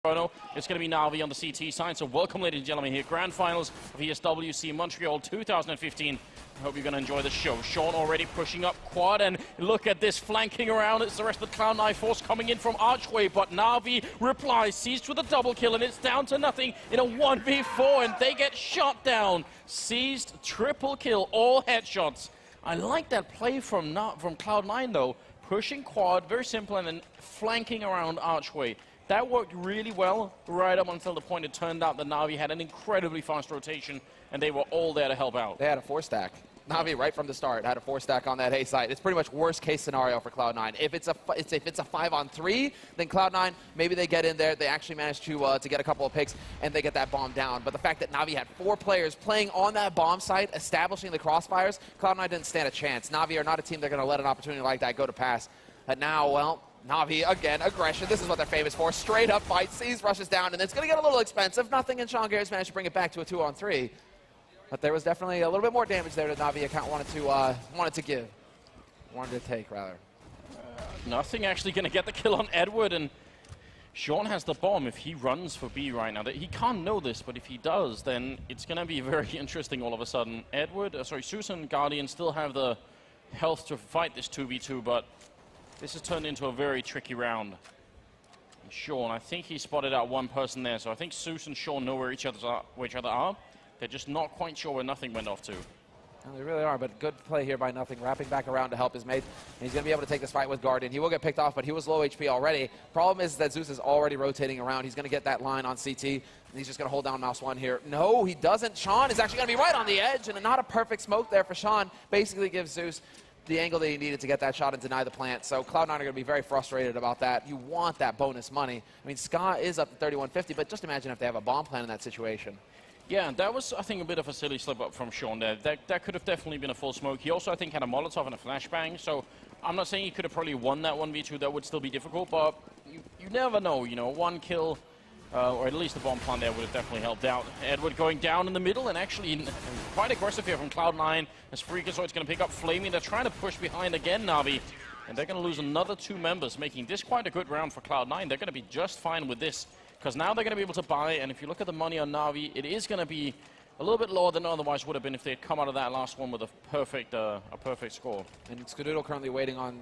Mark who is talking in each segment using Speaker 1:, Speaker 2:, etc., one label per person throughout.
Speaker 1: Inferno. It's going to be Na'Vi on the CT side. So welcome, ladies and gentlemen, here. Grand Finals of ESWC Montreal 2015. I hope you're going to enjoy the show. Sean already pushing up quad, and look at this flanking around. It's the rest of the Cloud9 force coming in from Archway, but Na'Vi replies, seized with a double kill, and it's down to nothing in a 1v4, and they get shot down. Seized, triple kill, all headshots. I like that play from Cloud9 though. Pushing quad, very simple, and then flanking around Archway. That worked really well right up until the point it turned out that Na'Vi had an incredibly fast rotation, and they were all there to help out.
Speaker 2: They had a 4-stack. Na'Vi, right from the start, had a 4-stack on that A site. It's pretty much worst-case scenario for Cloud9. If it's a 5-on-3, then Cloud9, maybe they get in there, they actually manage to get a couple of picks, and they get that bomb down. But the fact that Na'Vi had 4 players playing on that bomb site, establishing the crossfires, Cloud9 didn't stand a chance. Na'Vi are not a team they're going to let an opportunity like that go to pass. But now, well, Na'Vi, again, aggression. This is what they're famous for. Straight up fight, sees, rushes down, and it's going to get a little expensive. Nothing, and Sean Garrett's managed to bring it back to a 2-on-3. But there was definitely a little bit more damage there that Na'Vi account wanted to take, rather.
Speaker 1: Nothing actually going to get the kill on Edward, and Sean has the bomb if he runs for B right now. He can't know this, but if he does, then it's going to be very interesting all of a sudden. Susan, Guardian still have the health to fight this 2v2, but this has turned into a very tricky round. And Sean, I think he spotted out one person there, so I think Zeus and Sean know where each other are. They're just not quite sure where Nothing went off to.
Speaker 2: Well, they really are, but good play here by Nothing, wrapping back around to help his mate. And he's going to be able to take this fight with Guardian. He will get picked off, but he was low HP already. Problem is that Zeus is already rotating around. He's going to get that line on CT, and he's just going to hold down mouse 1 here. No, he doesn't. Sean is actually going to be right on the edge, and not a perfect smoke there for Sean. Basically gives Zeus the angle that he needed to get that shot and deny the plant. So Cloud9 are going to be very frustrated about that. You want that bonus money. I mean, Ska is up to 3150, but just imagine if they have a bomb plan in that situation.
Speaker 1: Yeah, that was, I think, a bit of a silly slip-up from Sean there. That could have definitely been a full smoke. He also, I think, had a Molotov and a flashbang, so I'm not saying he could have probably won that 1v2. That would still be difficult, but you never know. You know, one kill, or at least the bomb plant there would have definitely helped out. Edward going down in the middle, and actually quite aggressive here from Cloud9, as Freakazoid's going to pick up Flamey. They're trying to push behind again, Na'Vi, and they're going to lose another 2 members, making this quite a good round for Cloud9. They're going to be just fine with this, because now they're going to be able to buy, and if you look at the money on Na'Vi, it is going to be a little bit lower than it otherwise would have been if they had come out of that last one with a perfect score.
Speaker 2: And Skadoodle currently waiting on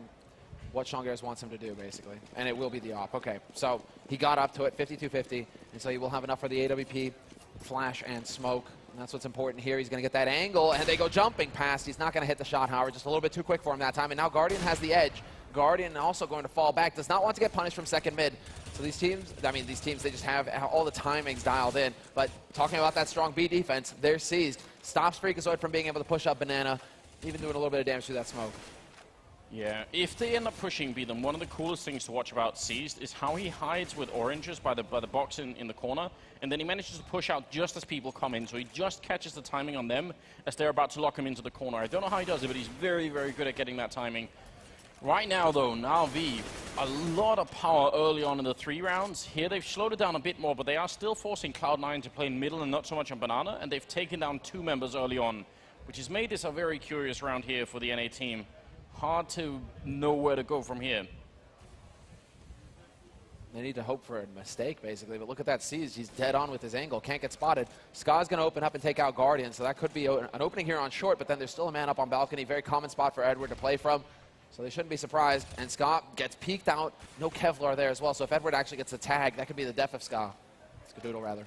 Speaker 2: what Sean Garrett wants him to do, basically. And it will be the op. Okay, so he got up to it, 52-50, and so he will have enough for the AWP, flash, and smoke. And that's what's important here. He's going to get that angle, and they go jumping past. He's not going to hit the shot, however, just a little bit too quick for him that time. And now Guardian has the edge. Guardian also going to fall back, does not want to get punished from second mid. So these teams, they just have all the timings dialed in. But talking about that strong B defense, they're seized. Stops Freakazoid from being able to push up Banana, even doing a little bit of damage through that smoke.
Speaker 1: Yeah, if they end up pushing B, then one of the coolest things to watch about Seized is how he hides with oranges by the box in the corner, and then he manages to push out just as people come in, so he just catches the timing on them as they're about to lock him into the corner. I don't know how he does it, but he's very, very good at getting that timing. Right now, though, Na'Vi, a lot of power early on in the 3 rounds. Here they've slowed it down a bit more, but they are still forcing Cloud9 to play in middle and not so much on Banana, and they've taken down 2 members early on, which has made this a very curious round here for the NA team. Hard to know where to go from here.
Speaker 2: They need to hope for a mistake, basically. But look at that Siege. He's dead on with his angle. Can't get spotted. Ska's going to open up and take out Guardian, so that could be an opening here on short, but then there's still a man up on balcony. Very common spot for Edward to play from. So they shouldn't be surprised. And Ska gets peeked out. No Kevlar there as well. So if Edward actually gets a tag, that could be the death of Ska. Skadoodle, rather.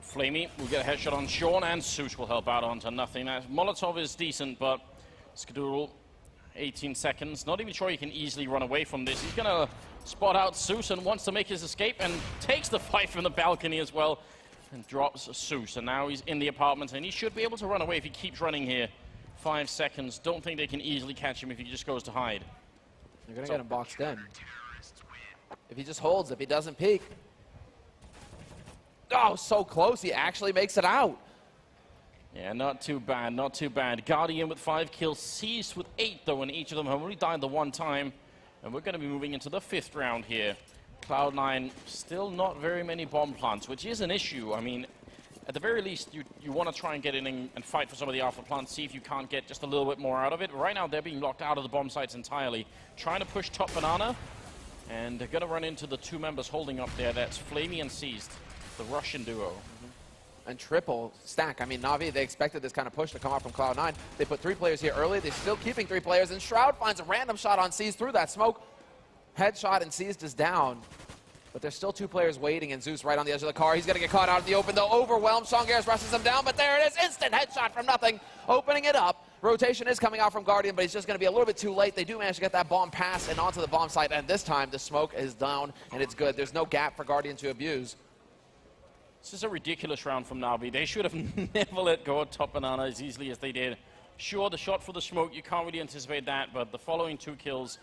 Speaker 1: Flamey will get a headshot on Sean, and Zeus will help out onto Nothing. Now, Molotov is decent, but Skadoodle, 18 seconds. Not even sure he can easily run away from this. He's going to spot out Zeus and wants to make his escape and takes the fight from the balcony as well and drops Zeus. And now he's in the apartment, and he should be able to run away if he keeps running here. 5 seconds. Don't think they can easily catch him if he just goes to hide.
Speaker 2: They're going to get him boxed in. If he just holds, if he doesn't peek. Oh, so close. He actually makes it out.
Speaker 1: Yeah, not too bad, not too bad. Guardian with 5 kills, Seized with 8, though, and each of them have only died the 1 time. And we're going to be moving into the 5th round here. Cloud9, still not very many bomb plants, which is an issue. I mean, at the very least, you want to try and get in and fight for some of the alpha plants, see if you can't get just a little bit more out of it. Right now, they're being locked out of the bomb sites entirely. Trying to push top Banana, And they're going to run into the two members holding up there. That's Flamey and Seized, the Russian duo.
Speaker 2: And triple stack. I mean, Na'Vi, they expected this kind of push to come out from Cloud9. They put 3 players here early. They're still keeping 3 players. And Shroud finds a random shot on Seized through that smoke. Headshot, and Seized is down. But there's still 2 players waiting, and Zeus right on the edge of the car. He's going to get caught out in the open, though. Overwhelmed. Shongares rushes him down, but there it is. Instant headshot from nothing. Opening it up. Rotation is coming out from Guardian, but he's just going to be a little bit too late. They do manage to get that bomb pass and onto the bomb site, and this time the smoke is down, and it's good. There's no gap for Guardian to abuse.
Speaker 1: This is a ridiculous round from Na'Vi. They should have never let go of Top Banana as easily as they did. Sure, the shot for the smoke, you can't really anticipate that, but the following 2 kills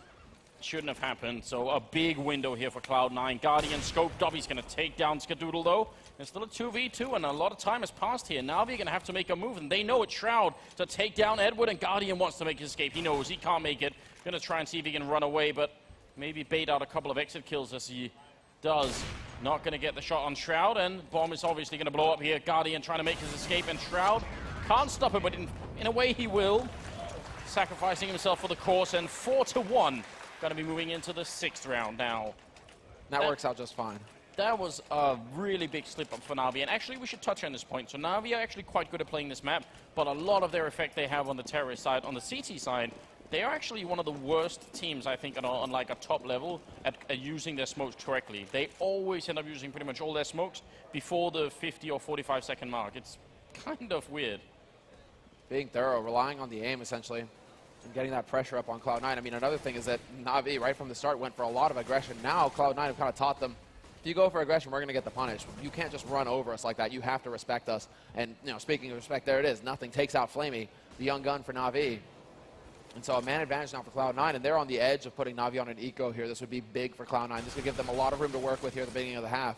Speaker 1: shouldn't have happened. So a big window here for Cloud9. Guardian scoped up. He's going to take down Skadoodle, though. It's still a 2v2, and a lot of time has passed here. Na'Vi are going to have to make a move, and they know it's Shroud to take down Edward, and Guardian wants to make his escape. He knows he can't make it. Going to try and see if he can run away, but maybe bait out a couple of exit kills as he does. Not going to get the shot on Shroud, and bomb is obviously going to blow up here. Guardian trying to make his escape, and Shroud can't stop it, but in a way he will. Sacrificing himself for the course, and 4-1. Going to be moving into the 6th round now.
Speaker 2: That works out just fine.
Speaker 1: That was a really big slip up for Na'Vi, and actually we should touch on this point. So Na'Vi are actually quite good at playing this map, but a lot of their effect they have on the terrorist side, on the CT side, they are actually one of the worst teams, I think, on like a top level at using their smokes correctly. They always end up using pretty much all their smokes before the 50 or 45 second mark. It's kind of weird.
Speaker 2: Being thorough, relying on the aim, essentially, and getting that pressure up on Cloud9. I mean, another thing is that Na'Vi, right from the start, went for a lot of aggression. Now, Cloud9 have kind of taught them, if you go for aggression, we're going to get the punish. You can't just run over us like that. You have to respect us. And, you know, speaking of respect, there it is. Nothing takes out Flamey, the young gun for Na'Vi. And so a man advantage now for Cloud9, and they're on the edge of putting Na'Vi on an eco here. This would be big for Cloud9. This would give them a lot of room to work with here at the beginning of the half.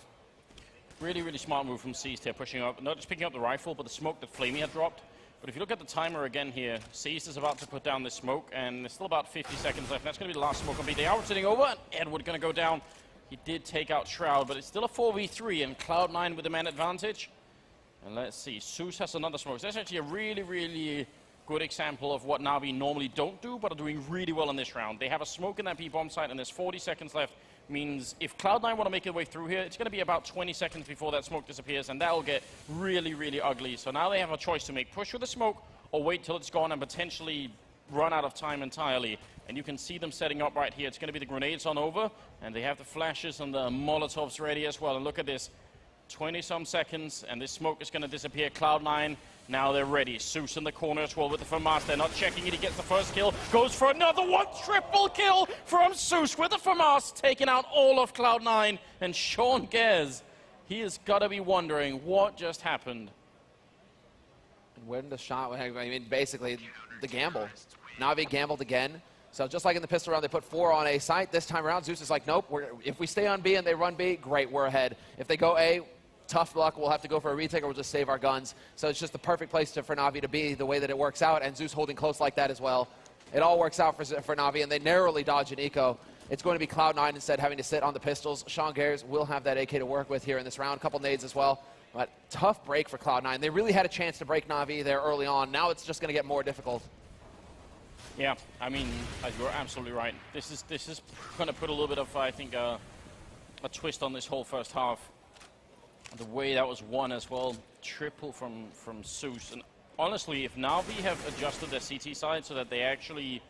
Speaker 1: Really, really smart move from Seized here, pushing up, not just picking up the rifle, but the smoke that Flamey had dropped. But if you look at the timer again here, Seized is about to put down this smoke, and there's still about 50 seconds left. That's going to be the last smoke complete. They are sitting over, and Edward going to go down. He did take out Shroud, but it's still a 4v3, and Cloud9 with the man advantage. And let's see, Zeus has another smoke. So that's actually a really, really good example of what Na'Vi normally don't do, but are doing really well in this round. They have a smoke in that B-bomb site, and there's 40 seconds left. Means if Cloud9 want to make their way through here, it's going to be about 20 seconds before that smoke disappears, and that'll get really, really ugly. So now they have a choice to make: push with the smoke or wait till it's gone and potentially run out of time entirely. And you can see them setting up right here. It's going to be the grenades on over, and they have the flashes and the Molotovs ready as well. And look at this, 20-some seconds, and this smoke is going to disappear. Cloud9, now they're ready. Zeus in the corner as well with the FAMAS. They're not checking it. He gets the first kill, goes for another one. Triple kill from Zeus with the FAMAS, taking out all of Cloud9. And Sean Gez, he has got to be wondering what just happened.
Speaker 2: And when the shot, I mean, basically the gamble. Na'Vi gambled again. So just like in the pistol round, they put 4 on A site. This time around, Zeus is like, nope, if we stay on B and they run B, great, we're ahead. If they go A, tough luck, we'll have to go for a retake or we'll just save our guns. So it's just the perfect place for Na'Vi to be, the way that it works out, and Zeus holding close like that as well. It all works out for Na'Vi, and they narrowly dodge an eco. It's going to be Cloud9 instead having to sit on the pistols. Sean Gares will have that AK to work with here in this round. A couple nades as well. But tough break for Cloud9. They really had a chance to break Na'Vi there early on. Now it's just going to get more difficult.
Speaker 1: Yeah, I mean, you're absolutely right. This is going to put a little bit of, I think, a twist on this whole first half. The way that was won as well, triple from Zeus. And honestly, if Na'Vi have adjusted their CT side so that they actually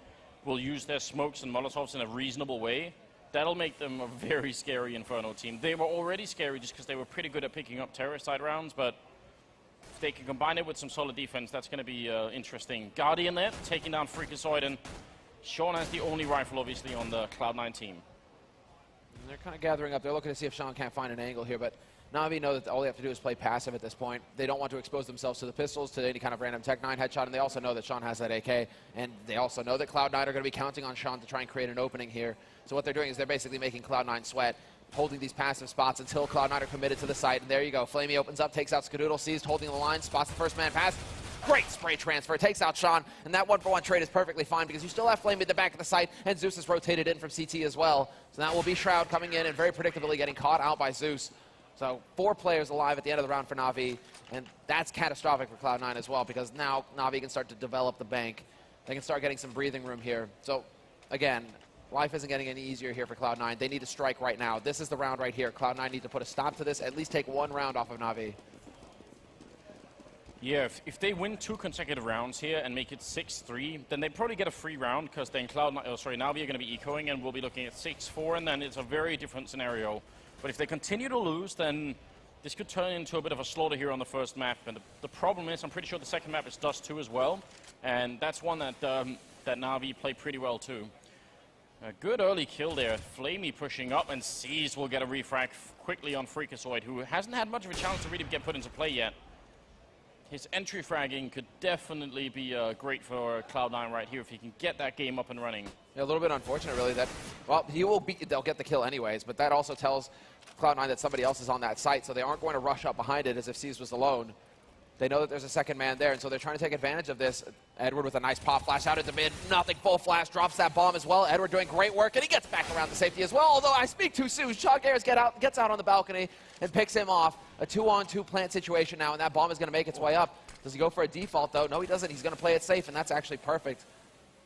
Speaker 1: will use their smokes and Molotovs in a reasonable way, that'll make them a very scary Inferno team. They were already scary just because they were pretty good at picking up terrorist side rounds, but if they can combine it with some solid defense, that's going to be interesting. Guardian there, taking down Freakazoid, and Sean has the only rifle, obviously, on the Cloud9 team.
Speaker 2: And they're kind of gathering up. They're looking to see if Sean can't find an angle here, but Na'Vi know that all they have to do is play passive at this point. They don't want to expose themselves to the pistols, to any kind of random Tech 9 headshot, and they also know that Sean has that AK, and they also know that Cloud9 are going to be counting on Sean to try and create an opening here. So what they're doing is they're basically making Cloud9 sweat, holding these passive spots until Cloud9 are committed to the site, and there you go. Flamey opens up, takes out Skadoodle, Seized, holding the line, spots the first man pass. Great spray transfer, takes out Sean, and that 1-for-1 trade is perfectly fine because you still have Flamey at the back of the site, and Zeus is rotated in from CT as well. So that will be Shroud coming in and very predictably getting caught out by Zeus. So 4 players alive at the end of the round for Na'Vi, and that's catastrophic for Cloud9 as well because now Na'Vi can start to develop the bank. They can start getting some breathing room here. So again, Life isn't getting any easier here for Cloud9. They need to strike right now. This is the round right here. Cloud9 need to put a stop to this, at least take one round off of Na'Vi.
Speaker 1: Yeah, if they win 2 consecutive rounds here and make it 6-3, then they probably get a free round, because then Na'Vi are going to be ecoing, and we'll be looking at 6-4, and then it's a very different scenario. But if they continue to lose, then this could turn into a bit of a slaughter here on the first map. And the problem is, I'm pretty sure the second map is Dust 2 as well, and that's one that that Na'Vi play pretty well too. A good early kill there. Flamey pushing up, and Seas will get a refrag quickly on Freakazoid, who hasn't had much of a chance to really get put into play yet. His entry fragging could definitely be great for Cloud9 right here if he can get that game up and running.
Speaker 2: Yeah, a little bit unfortunate, really, that, well, he will beat, they'll get the kill anyways, but that also tells Cloud9 that somebody else is on that site, so they aren't going to rush up behind it as if Seas was alone. They know that there's a second man there, and so they're trying to take advantage of this. Edward with a nice pop flash out into mid. Nothing, full flash, drops that bomb as well. Edward doing great work, and he gets back around the safety as well, although I speak too soon. Chalk Airs gets out on the balcony and picks him off. A 2-on-2 plant situation now, and that bomb is going to make its way up. Does he go for a default, though? No, he doesn't. He's going to play it safe, and that's actually perfect.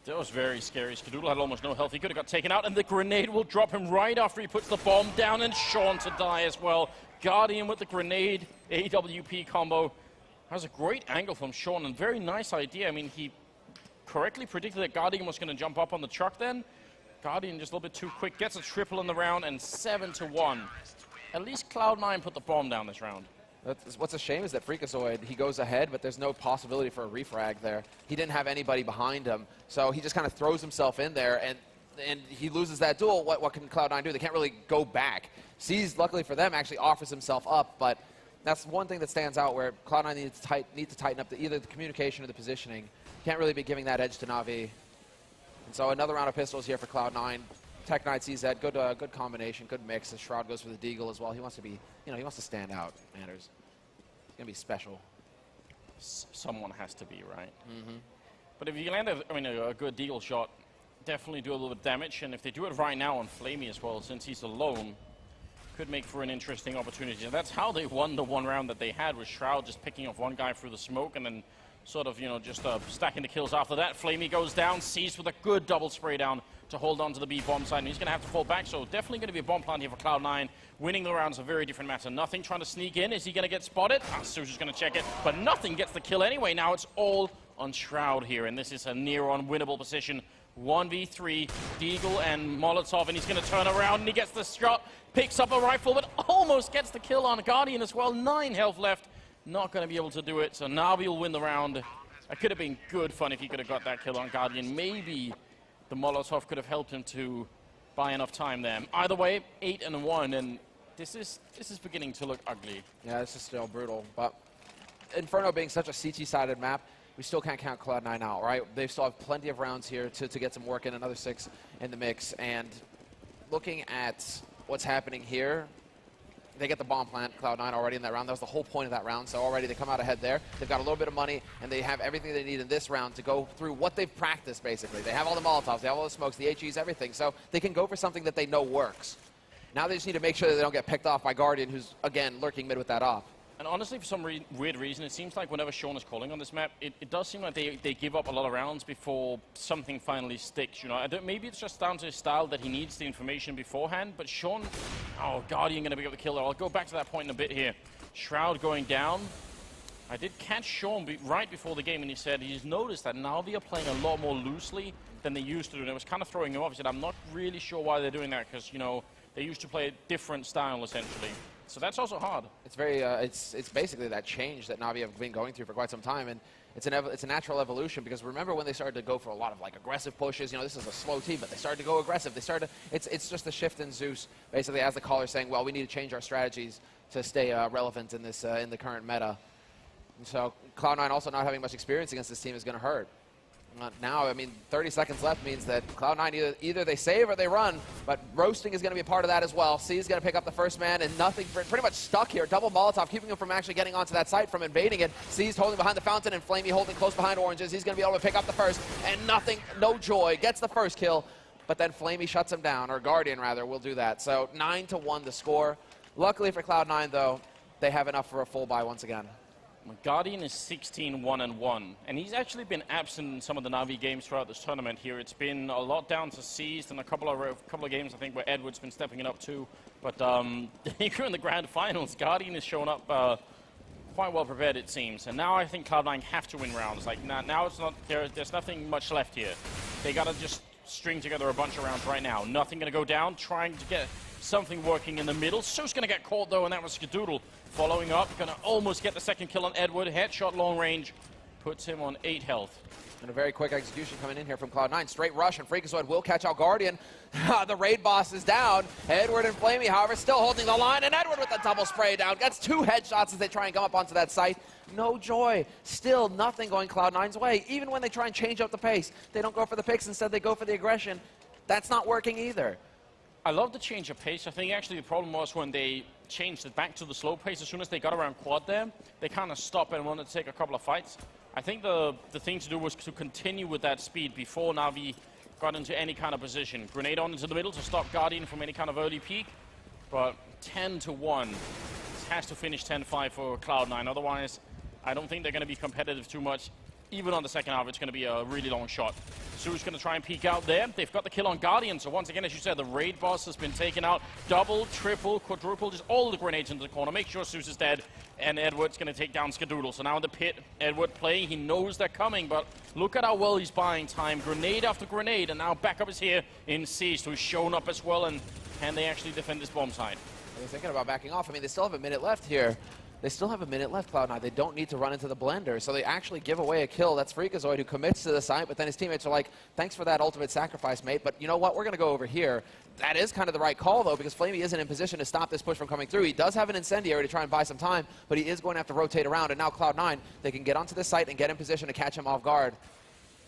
Speaker 1: That was very scary. Skadoodle had almost no health. He could have got taken out, and the grenade will drop him right after he puts the bomb down, and Sean to die as well. Guardian with the grenade, AWP combo. That was a great angle from Sean, and very nice idea. I mean, he correctly predicted that Guardian was going to jump up on the truck then. Guardian just a little bit too quick, gets a triple in the round, and 7-1. At least Cloud9 put the bomb down this round.
Speaker 2: What's a shame is that Freakazoid, he goes ahead, but there's no possibility for a refrag there. He didn't have anybody behind him, so he just kind of throws himself in there, and he loses that duel. What can Cloud9 do? They can't really go back. Seas, luckily for them, actually offers himself up, but that's one thing that stands out where Cloud9 need to tighten up either the communication or the positioning. Can't really be giving that edge to Na'Vi. And so another round of pistols here for Cloud9. Tech Knight sees that. Good combination, good mix. And Shroud goes for the Deagle as well. He wants to be, he wants to stand out, Anders. He's going to be special.
Speaker 1: Someone has to be, right? Mm-hmm. But if you land a good Deagle shot, definitely do a little bit of damage. And if they do it right now on Flamey as well, since he's alone, could make for an interesting opportunity. And that's how they won the one round that they had, with Shroud just picking off one guy through the smoke and then sort of, just stacking the kills after that. Flamey goes down, Sees with a good double spray down to hold on to the B bomb side, and he's going to have to fall back, so definitely going to be a bomb plant here for Cloud9. Winning the round is a very different matter. Nothing trying to sneak in. Is he going to get spotted? Suzu's going to check it, but Nothing gets the kill anyway. Now it's all on Shroud here, and this is a near unwinnable position. 1v3, Deagle and Molotov, and he's going to turn around, and he gets the shot, picks up a rifle, but almost gets the kill on Guardian as well. 9 health left. Not going to be able to do it, so Na'Vi will win the round. It could have been good fun if he could have got that kill on Guardian. Maybe the Molotov could have helped him to buy enough time there. Either way, 8-1, and this is beginning to look ugly.
Speaker 2: Yeah, this is still brutal, but Inferno being such a CT-sided map, we still can't count Cloud9 out, right? They still have plenty of rounds here to get some work in, another 6 in the mix, and looking at what's happening here, they get the bomb plant, Cloud9, already in that round. That was the whole point of that round, so already they come out ahead there. They've got a little bit of money, and they have everything they need in this round to go through what they've practiced, basically. They have all the Molotovs, they have all the smokes, the HEs, everything, so they can go for something that they know works. Now they just need to make sure that they don't get picked off by Guardian, who's, again, lurking mid with that op.
Speaker 1: And honestly, for some weird reason, it seems like whenever Sean is calling on this map, it does seem like they give up a lot of rounds before something finally sticks, Maybe it's just down to his style that he needs the information beforehand, but Sean, Guardian going to be able to kill her. I'll go back to that point in a bit here. Shroud going down. I did catch Sean right before the game, and he said he's noticed that Na'Vi are playing a lot more loosely than they used to do, and it was kind of throwing him off. He said, I'm not really sure why they're doing that, because, they used to play a different style, essentially. So that's also hard.
Speaker 2: It's very, it's basically that change that Na'Vi have been going through for quite some time, and it's a natural evolution, because remember when they started to go for a lot of aggressive pushes, this is a slow team, but they started to go aggressive. It's just a shift in Zeus, basically, as the caller saying, well, we need to change our strategies to stay relevant in this, in the current meta. And so Cloud9 also not having much experience against this team is going to hurt. Now, 30 seconds left means that Cloud9 either they save or they run, but roasting is going to be a part of that as well. C is going to pick up the first man, and Nothing pretty much stuck here. Double Molotov, keeping him from actually getting onto that site, from invading it. C's holding behind the fountain, and Flamey holding close behind Oranges. He's going to be able to pick up the first, and Nothing, no joy, gets the first kill, but then Flamey shuts him down, or Guardian rather, will do that. So 9-1 the score. Luckily for Cloud9, though, they have enough for a full buy once again.
Speaker 1: Guardian is 16-1-1, and he's actually been absent in some of the Na'Vi games throughout this tournament here. It's been a lot down to Seized and a couple of games, I think, where Edward's been stepping it up too. But here in the grand finals, Guardian has shown up quite well prepared, it seems. And now I think Cloud9 have to win rounds. Like now it's not there's nothing much left here. They gotta just string together a bunch of rounds right now. Nothing gonna go down. Trying to get something working in the middle. So's gonna get caught though, and that was Skadoodle. Following up, gonna almost get the second kill on Edward. Headshot long range, puts him on 8 health.
Speaker 2: And a very quick execution coming in here from Cloud9. Straight rush, and Freakazoid will catch out Guardian. The raid boss is down. Edward and Flamey, however, still holding the line, and Edward with the double spray down. Gets 2 headshots as they try and come up onto that site. No joy. Still nothing going Cloud9's way. Even when they try and change up the pace, they don't go for the picks. Instead, they go for the aggression. That's not working either.
Speaker 1: I love the change of pace. I think actually the problem was when they changed it back to the slow pace. As soon as they got around quad there, they kind of stopped and wanted to take a couple of fights. I think the thing to do was to continue with that speed before Na'Vi got into any kind of position. Grenade on into the middle to stop Guardian from any kind of early peak. But 10-1. This has to finish 10-5 for Cloud9. Otherwise, I don't think they're going to be competitive too much. Even on the second half, it's going to be a really long shot. Su's going to try and peek out there. They've got the kill on Guardian. So once again, as you said, the raid boss has been taken out. Double, triple, quadruple, just all the grenades into the corner. Make sure Sus is dead. And Edward's going to take down Skadoodle. So now in the pit, Edward playing. He knows they're coming, but look at how well he's buying time. Grenade after grenade. And now backup is here in Seized, who's shown up as well. And can they actually defend this bomb side?
Speaker 2: They're thinking about backing off. I mean, they still have a minute left here. They still have a minute left, Cloud9. They don't need to run into the blender, so they actually give away a kill. That's Freakazoid who commits to the site, but then his teammates are like, thanks for that ultimate sacrifice, mate, but you know what? We're going to go over here. That is kind of the right call, though, because Flamey isn't in position to stop this push from coming through. He does have an incendiary to try and buy some time, but he is going to have to rotate around, and now Cloud9, they can get onto this site and get in position to catch him off guard.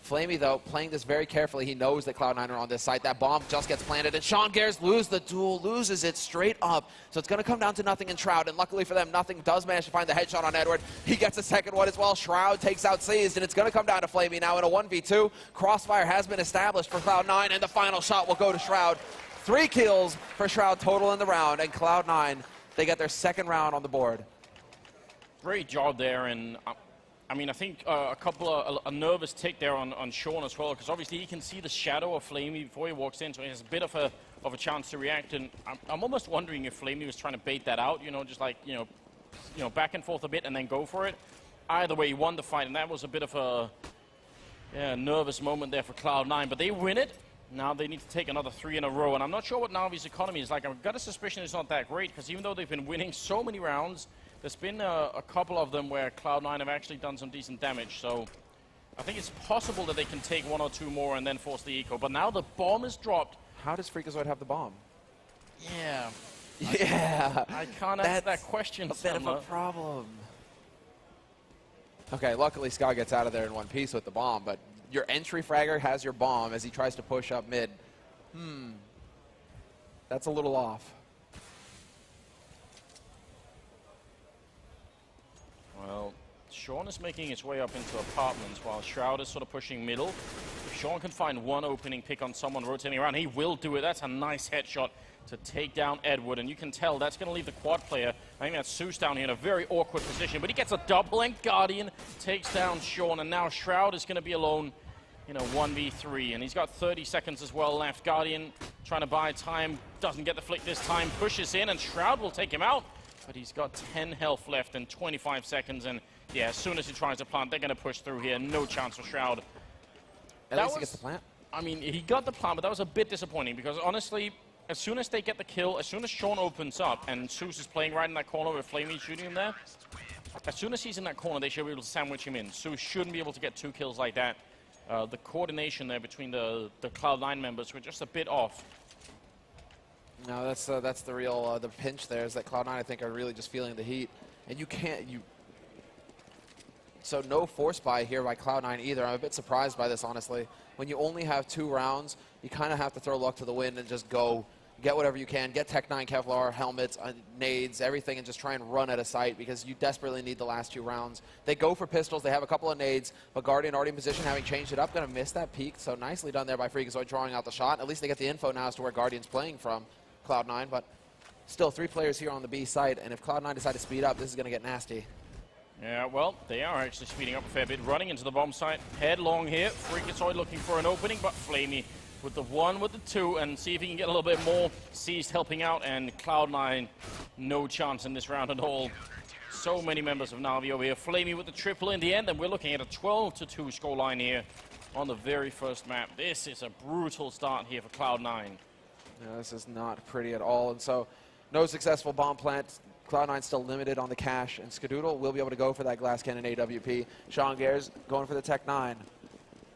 Speaker 2: Flamey, though, playing this very carefully. He knows that Cloud9 are on this site. That bomb just gets planted, and Sean Gares loses the duel, loses it straight up. So it's going to come down to nothing in Shroud, and luckily for them, nothing does manage to find the headshot on Edward. He gets a second one as well. Shroud takes out Seized, and it's going to come down to Flamey now in a 1v2. Crossfire has been established for Cloud9, and the final shot will go to Shroud. 3 kills for Shroud total in the round, and Cloud9, they get their second round on the board.
Speaker 1: Great job there, and I mean, I think a nervous tick there on Sean as well, because obviously he can see the shadow of Flamey before he walks in, so he has a bit of a chance to react. And I'm almost wondering if Flamey was trying to bait that out, you know, just like you know, back and forth a bit and then go for it. Either way, he won the fight, and that was a bit of a nervous moment there for Cloud9. But they win it. Now they need to take another 3 in a row, and I'm not sure what Na'Vi's economy is like. I've got a suspicion it's not that great, because even though they've been winning so many rounds, there's been a couple of them where Cloud9 have actually done some decent damage, so I think it's possible that they can take 1 or 2 more and then force the eco. But now the bomb is dropped.
Speaker 2: How does Freakazoid have the bomb?
Speaker 1: Yeah.
Speaker 2: Yeah.
Speaker 1: I can't answer that question.
Speaker 2: That's a bit of a problem. Okay, luckily Scott gets out of there in one piece with the bomb, but your entry fragger has your bomb as he tries to push up mid. That's a little off.
Speaker 1: Well, Sean is making his way up into apartments while Shroud is sort of pushing middle. If Sean can find one opening pick on someone rotating around, he will do it. That's a nice headshot to take down Edward, and you can tell that's going to leave the quad player. I think that's Seuss down here in a very awkward position, but he gets a double, and Guardian takes down Sean, and now Shroud is going to be alone in a 1v3, and he's got 30 seconds as well left. Guardian trying to buy time, doesn't get the flick this time, pushes in, and Shroud will take him out. But he's got 10 health left in 25 seconds, and yeah, as soon as he tries to plant, they're going to push through here. No chance for Shroud.
Speaker 2: At least he gets the plant?
Speaker 1: I mean, he got the plant, but that was a bit disappointing, because honestly, as soon as they get the kill, as soon as Sean opens up, and Seuss is playing right in that corner with Flamey shooting him there, as soon as he's in that corner, they should be able to sandwich him in. Seuss shouldn't be able to get 2 kills like that. The coordination there between the Cloud9 members were just a bit off.
Speaker 2: No, that's the real the pinch there is that Cloud9 I think are really just feeling the heat, and so no force buy here by Cloud9 either. I'm a bit surprised by this, honestly. When you only have 2 rounds, you kind of have to throw luck to the wind and just go get whatever you can, get Tech 9 Kevlar, helmets, nades, everything, and just try and run at a site because you desperately need the last 2 rounds. They go for pistols, they have a couple of nades, but Guardian already in position, having changed it up, going to miss that peak, so nicely done there by Freakazoid drawing out the shot. At least they get the info now as to where Guardian's playing from. Cloud9, but still 3 players here on the B site, and if Cloud9 decide to speed up, this is going to get nasty.
Speaker 1: Yeah, well, they are actually speeding up a fair bit, running into the bomb site. Headlong here. Freakazoid looking for an opening, but Flamey with the 1, with the 2, and see if he can get a little bit more. Seized helping out, and Cloud9, no chance in this round at all. So many members of Na'Vi over here. Flamey with the triple in the end, and we're looking at a 12-2 scoreline here on the very first map. This is a brutal start here for Cloud9.
Speaker 2: Yeah, this is not pretty at all, and so no successful bomb plant. Cloud9 still limited on the cash, and Skadoodle will be able to go for that glass cannon AWP. Sean Gares going for the Tech 9.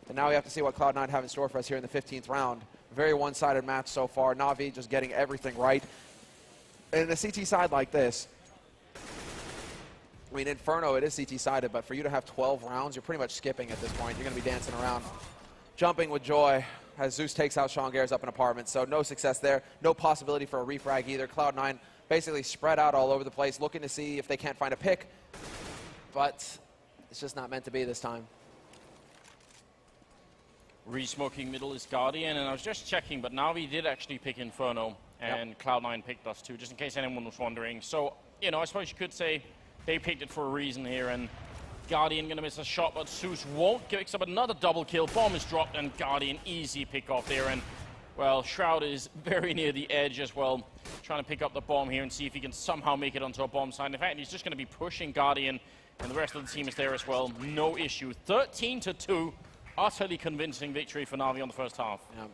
Speaker 2: And now we have to see what Cloud9 have in store for us here in the 15th round. Very one-sided match so far. Na'Vi just getting everything right. And in a CT side like this, I mean, Inferno, it is CT-sided, but for you to have 12 rounds, you're pretty much skipping at this point. You're going to be dancing around, jumping with joy as Zeus takes out Sean Gares up in apartments. So no success there. No possibility for a refrag either. Cloud9 basically spread out all over the place, looking to see if they can't find a pick. But it's just not meant to be this time.
Speaker 1: Re-smoking middle is Guardian, and I was just checking, but Na'Vi did actually pick Inferno, and Cloud9 picked us too, just in case anyone was wondering. So, you know, I suppose you could say they picked it for a reason here, and Guardian going to miss a shot, but Zeus won't. Picks up another double kill. Bomb is dropped, and Guardian easy pick off there, and well, Shroud is very near the edge as well, trying to pick up the bomb here and see if he can somehow make it onto a bomb site. In fact, he's just going to be pushing Guardian, and the rest of the team is there as well. No issue. 13-2. Utterly convincing victory for Na'Vi on the first half.
Speaker 2: Yeah.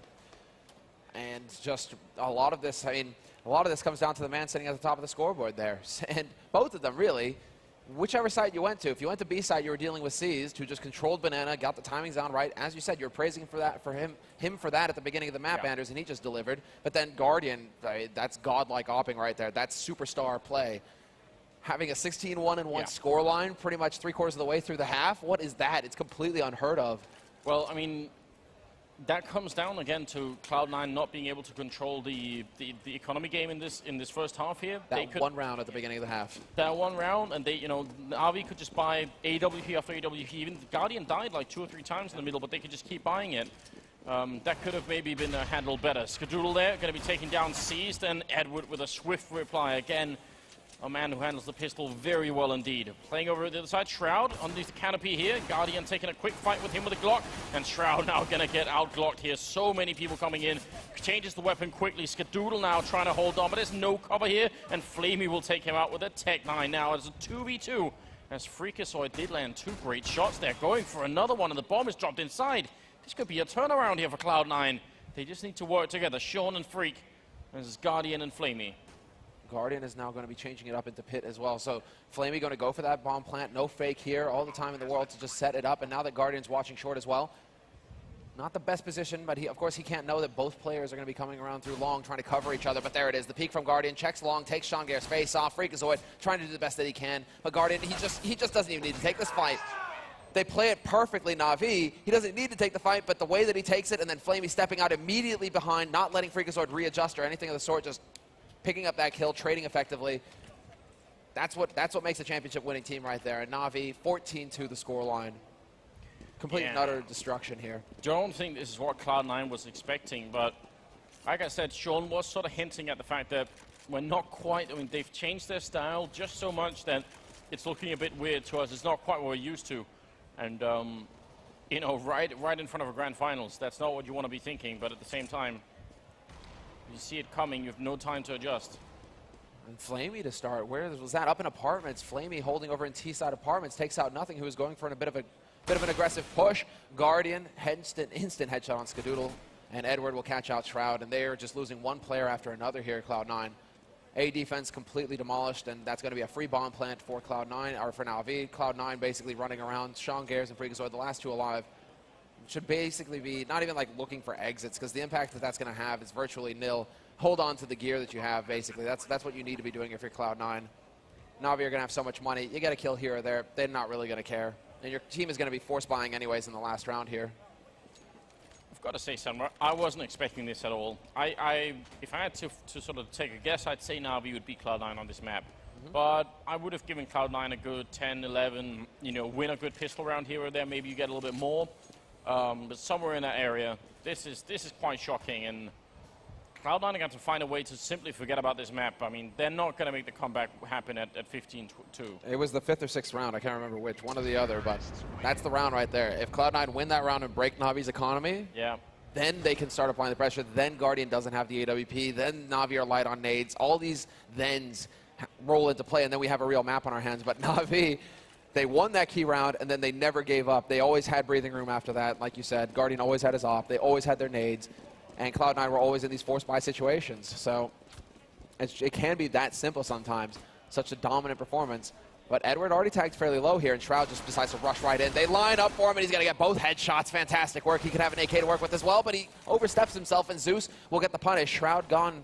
Speaker 2: And just a lot of this, I mean, a lot of this comes down to the man sitting at the top of the scoreboard there. And both of them, really, whichever side you went to. If you went to B side, you were dealing with Seized, who just controlled Banana, got the timings down right. As you said, you're praising for that, for him for that at the beginning of the map, Anders, and he just delivered. But then Guardian, that's godlike opping right there. That's superstar play. Having a 16-1-1 scoreline pretty much 3/4 of the way through the half, what is that? It's completely unheard of.
Speaker 1: Well, I mean, that comes down again to Cloud9 not being able to control the economy game in this first half here.
Speaker 2: That one round at the beginning of the half.
Speaker 1: That one round, and they, you know, Na'Vi could just buy AWP after AWP. Even Guardian died like 2 or 3 times in the middle, but they could just keep buying it. That could have maybe been handled better. Skadoodle there, going to be taking down Seized, and Edward with a swift reply again. A man who handles the pistol very well indeed. Playing over at the other side, Shroud underneath the canopy here. Guardian taking a quick fight with him with a Glock, and Shroud now going to get out-Glocked here. So many people coming in. Changes the weapon quickly. Skadoodle now trying to hold on, but there's no cover here, and Flamey will take him out with a Tech 9 now as a 2v2. As Freakazoid did land 2 great shots there, going for another one, and the bomb is dropped inside. This could be a turnaround here for Cloud9. They just need to work together, Sean and Freak. This is Guardian and Flamey.
Speaker 2: Guardian is now going to be changing it up into pit as well. So Flamey going to go for that bomb plant. No fake here. All the time in the world to just set it up. And now that Guardian's watching short as well. Not the best position, but of course he can't know that both players are going to be coming around through long, trying to cover each other. But there it is. The peek from Guardian. Checks long, takes Sean Gare's face off. Freakazoid trying to do the best that he can. But Guardian, he just doesn't even need to take this fight. They play it perfectly, Na'Vi. He doesn't need to take the fight, but the way that he takes it, and then Flamey stepping out immediately behind, not letting Freakazoid readjust or anything of the sort, just picking up that kill, trading effectively. That's what makes a championship winning team right there. And Na'Vi, 14-2 the scoreline. Complete and utter destruction here.
Speaker 1: Don't think this is what Cloud9 was expecting, but like I said, Sean was sort of hinting at the fact that we're not quite, I mean, they've changed their style just so much that it's looking a bit weird to us. It's not quite what we're used to. And, you know, right in front of a grand finals, that's not what you want to be thinking, but at the same time, you see it coming, you have no time to adjust.
Speaker 2: And Flamey to start. Where was that? Up in apartments. Flamey holding over in T-side apartments. Takes out Nothing, who was going for a bit of an aggressive push. Guardian, instant headshot on Skadoodle. And Edward will catch out Shroud. And they are just losing one player after another here at Cloud9. A defense completely demolished, and that's going to be a free bomb plant for Cloud9, or for Na'Vi. Cloud9 basically running around. Sean Gares and Freakazoid, the last 2 alive. Should basically be not even like looking for exits, because the impact that that's going to have is virtually nil. Hold on to the gear that you have, basically. That's what you need to be doing if you're Cloud9. Na'Vi are going to have so much money. You get a kill here or there. They're not really going to care. And your team is going to be force buying anyways in the last round here.
Speaker 1: I've got to say, Sunra, I wasn't expecting this at all. If I had to sort of take a guess, I'd say Na'Vi would beat Cloud9 on this map. But I would have given Cloud9 a good 10, 11, you know, win a good pistol round here or there. Maybe you get a little bit more. But somewhere in that area, this is quite shocking. And Cloud9 are going to find a way to simply forget about this map. I mean, they're not going to make the comeback happen at 15-2.
Speaker 2: It was the 5th or 6th round. I can't remember which, one or the other, but that's the round right there. If Cloud9 win that round and break Navi's economy, then they can start applying the pressure. Then Guardian doesn't have the AWP. Then Na'Vi are light on nades. All these thens roll into play, and then we have a real map on our hands. But Na'Vi, they won that key round, and then they never gave up. They always had breathing room after that. Like you said, Guardian always had his op. They always had their nades. And Cloud9 were always in these forced buy situations. So it can be that simple sometimes, such a dominant performance. But Edward already tagged fairly low here, and Shroud just decides to rush right in. They line up for him, and he's going to get both headshots. Fantastic work. He could have an AK to work with as well, but he oversteps himself, and Zeus will get the punish. Shroud gone,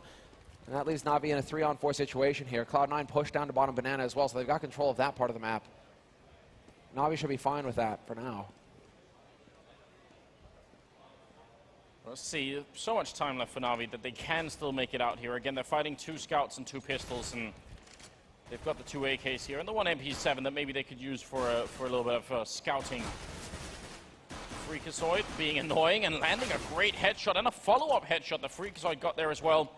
Speaker 2: and that leaves Na'Vi in a 3-on-4 situation here. Cloud9 pushed down to bottom banana as well, so they've got control of that part of the map. Na'Vi should be fine with that for now.
Speaker 1: Let's see, so much time left for Na'Vi that they can still make it out here. Again, they're fighting 2 scouts and 2 pistols, and they've got the 2 AKs here, and the 1 MP7 that maybe they could use for a little bit of scouting. Freakazoid being annoying and landing a great headshot and a follow-up headshot. The Freakazoid got there as well.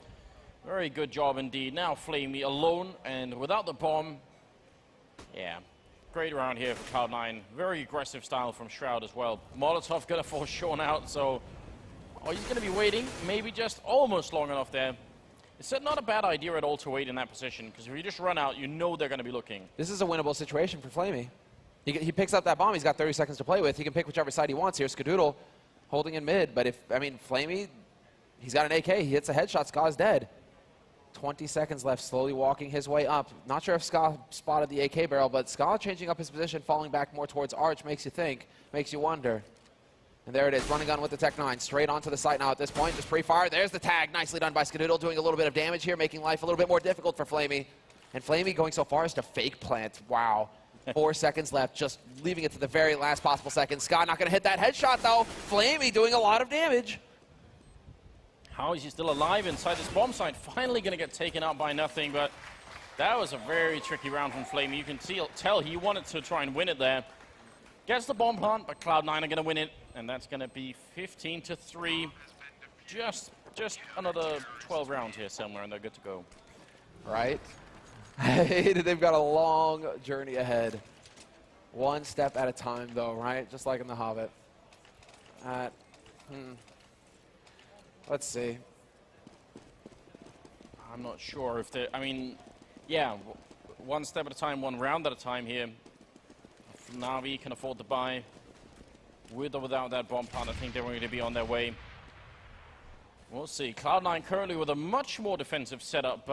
Speaker 1: Very good job indeed. Now Flamey alone and without the bomb. Yeah, great round here for Cloud9. Very aggressive style from Shroud as well. Molotov gonna force Sean out, so he's going to be waiting, maybe just almost long enough there. It's not a bad idea at all to wait in that position, because if you just run out, you know they're going to be looking.
Speaker 2: This is a winnable situation for Flamey. He picks up that bomb. He's got 30 seconds to play with. He can pick whichever side he wants here. Skadoodle holding in mid, but Flamey, he's got an AK. He hits a headshot. Ska's dead. 20 seconds left, slowly walking his way up. Not sure if Ska spotted the AK barrel, but Ska changing up his position, falling back more towards Arch, makes you think, makes you wonder. And there it is, running gun with the Tech 9, straight onto the site now at this point, just pre-fire. There's the tag, nicely done by Skadoodle, doing a little bit of damage here, making life a little bit more difficult for Flamey. And Flamey going so far as to fake plant, wow. 4 seconds left, just leaving it to the very last possible second. Scott not gonna hit that headshot though. Flamey doing a lot of damage.
Speaker 1: How is he still alive inside this bomb site? Finally gonna get taken out by nothing, but that was a very tricky round from Flamey. You can tell he wanted to try and win it there. Gets the bomb plant, but Cloud9 are going to win it, and that's going to be 15-3. Just another 12 rounds here somewhere, and they're good to go.
Speaker 2: Right? They've got a long journey ahead. One step at a time, though, right? Just like in The Hobbit. Let's see.
Speaker 1: I'm not sure if they... I mean, yeah, one step at a time, one round at a time here. Na'Vi can afford to buy. With or without that bomb plant, I think they're going to be on their way. We'll see. Cloud9 currently with a much more defensive setup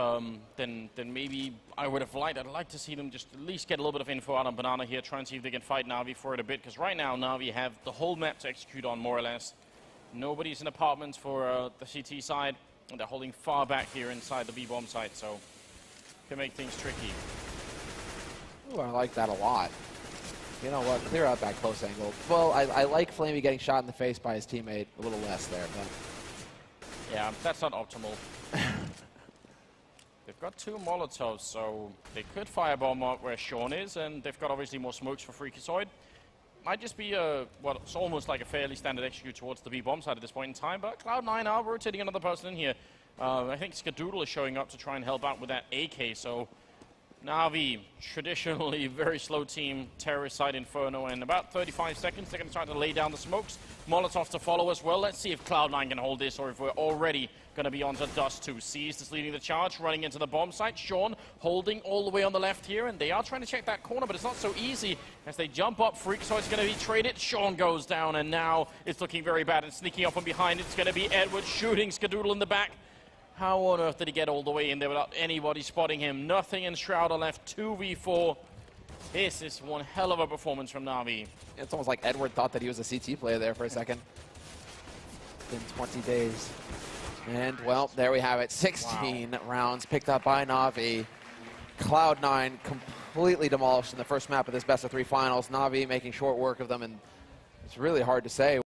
Speaker 1: than maybe I would have liked. I'd like to see them just at least get a little bit of info out on Banana here, try and see if they can fight Na'Vi for it a bit, because right now Na'Vi have the whole map to execute on, more or less. Nobody's in apartments for the CT side, and they're holding far back here inside the B-bomb site, so can make things tricky.
Speaker 2: Ooh, I like that a lot. You know what? Clear out that close angle. Well, I like Flamey getting shot in the face by his teammate a little less there, but...
Speaker 1: Yeah, that's not optimal. They've got 2 Molotovs, so they could firebomb up where Sean is, and they've got obviously more smokes for Freakazoid. Might just be it's almost like a fairly standard execute towards the B-bomb side at this point in time, but Cloud9 are rotating another person in here. I think Skadoodle is showing up to try and help out with that AK, so... Na'Vi, traditionally very slow team, terrorist side Inferno, in about 35 seconds they're going to try to lay down the smokes. Molotov to follow as well. Let's see if Cloud9 can hold this, or if we're already going to be onto Dust 2. Seized is leading the charge, running into the bomb site. Sean holding all the way on the left here, and they are trying to check that corner, but it's not so easy as they jump up. Freakazoid's going to be traded. Sean goes down, and now it's looking very bad. And sneaking up from behind, it's going to be Edward shooting Skadoodle in the back. How on earth did he get all the way in there without anybody spotting him? Nothing, and Shroud are left 2v4. This is one hell of a performance from Na'Vi.
Speaker 2: It's almost like Edward thought that he was a CT player there for a second. In 20 days. And, well, there we have it. 16 rounds picked up by Na'Vi. Cloud9 completely demolished in the first map of this best-of-3 finals. Na'Vi making short work of them, and it's really hard to say.